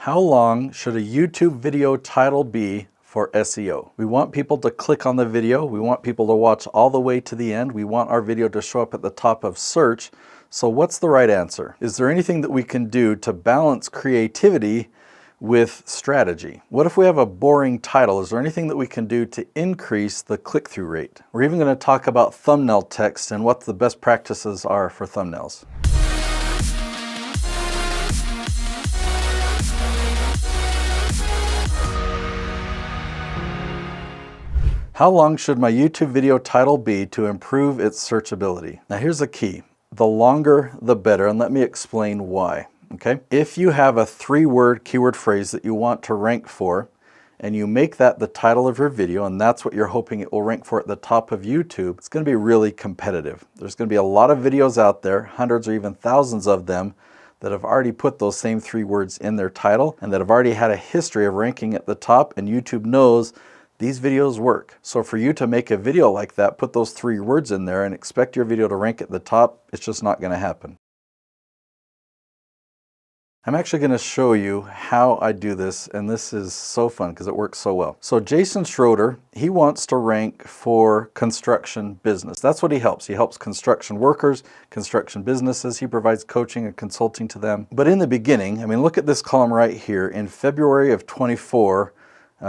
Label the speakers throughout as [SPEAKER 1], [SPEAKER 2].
[SPEAKER 1] How long should a YouTube video title be for SEO? We want people to click on the video. We want people to watch all the way to the end. We want our video to show up at the top of search. So what's the right answer? Is there anything that we can do to balance creativity with strategy? What if we have a boring title? Is there anything that we can do to increase the click-through rate? We're even going to talk about thumbnail text and what the best practices are for thumbnails. How long should my YouTube video title be to improve its searchability? Now here's the key. The longer, the better, and let me explain why. Okay? If you have a 3-word keyword phrase that you want to rank for, and you make that the title of your video, and that's what you're hoping it will rank for at the top of YouTube, it's going to be really competitive. There's going to be a lot of videos out there, hundreds or even thousands of them, that have already put those same 3 words in their title, and that have already had a history of ranking at the top, and YouTube knows these videos work. So for you to make a video like that, put those 3 words in there and expect your video to rank at the top, it's just not going to happen. I'm actually going to show you how I do this, and this is so fun because it works so well. So Jason Schroeder, he wants to rank for construction business. That's what he helps. He helps construction workers, construction businesses. He provides coaching and consulting to them. But in the beginning, I mean, look at this column right here. In February of 24,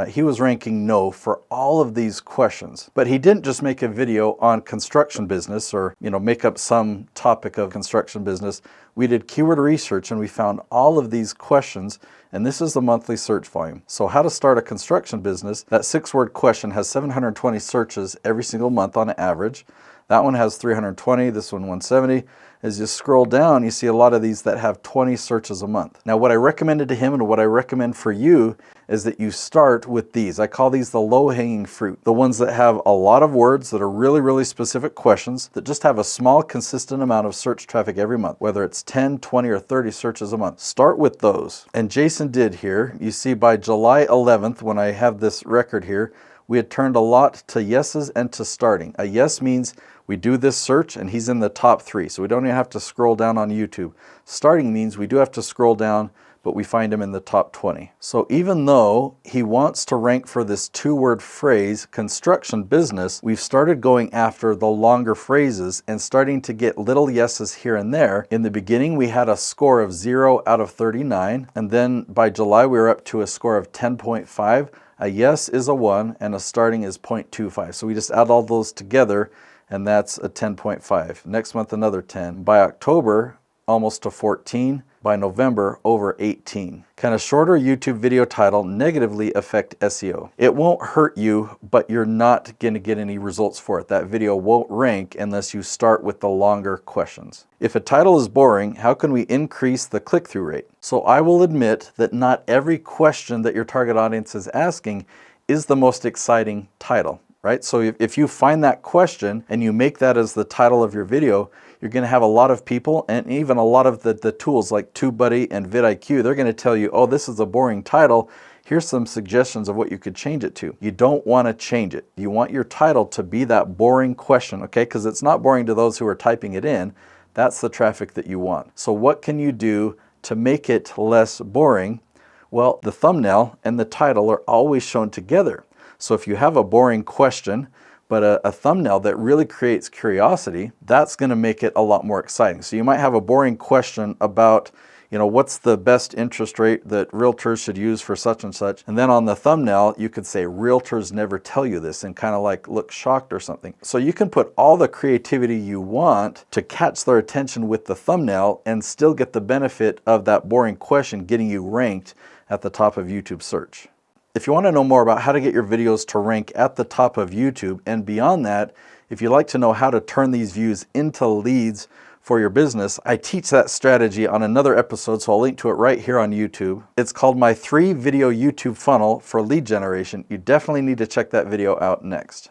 [SPEAKER 1] he was ranking no for all of these questions. But he didn't just make a video on construction business or, make up some topic of construction business. We did keyword research and we found all of these questions, and this is the monthly search volume. So how to start a construction business, that 6-word question has 720 searches every single month on average. That one has 320, this one 170. As you scroll down, you see a lot of these that have 20 searches a month. Now, what I recommended to him and what I recommend for you is that you start with these. I call these the low-hanging fruit, the ones that have a lot of words that are really, really specific questions that just have a small, consistent amount of search traffic every month, whether it's 10, 20, or 30 searches a month. Start with those. And Jason did here. You see by July 11th, when I have this record here, we had turned a lot to yeses and to starting. A yes means we do this search and he's in the top 3, so we don't even have to scroll down on YouTube. Starting means we do have to scroll down, but we find him in the top 20. So even though he wants to rank for this 2-word phrase, construction business, we've started going after the longer phrases and starting to get little yeses here and there. In the beginning, we had a score of 0 out of 39, and then by July, we were up to a score of 10.5. A yes is a 1, and a starting is 0.25. So we just add all those together, and that's a 10.5. Next month, another 10. By October, almost to 14. By November, over 18. Can a shorter YouTube video title negatively affect SEO? It won't hurt you, but you're not going to get any results for it. That video won't rank unless you start with the longer questions. If a title is boring, how can we increase the click-through rate? So I will admit that not every question that your target audience is asking is the most exciting title, right? So if you find that question and you make that as the title of your video, you're going to have a lot of people, and even a lot of the tools like TubeBuddy and vidIQ, they're going to tell you, oh, this is a boring title. Here's some suggestions of what you could change it to. You don't want to change it. You want your title to be that boring question, okay? Because it's not boring to those who are typing it in. That's the traffic that you want. So what can you do to make it less boring? Well, the thumbnail and the title are always shown together. So if you have a boring question, but a thumbnail that really creates curiosity, that's going to make it a lot more exciting. So you might have a boring question about, what's the best interest rate that realtors should use for such and such. And then on the thumbnail, you could say, realtors never tell you this, and kind of like look shocked or something. So you can put all the creativity you want to catch their attention with the thumbnail and still get the benefit of that boring question getting you ranked at the top of YouTube search. If you want to know more about how to get your videos to rank at the top of YouTube, and beyond that, if you'd like to know how to turn these views into leads for your business, I teach that strategy on another episode, so I'll link to it right here on YouTube. It's called my 3-video YouTube funnel for lead generation. You definitely need to check that video out next.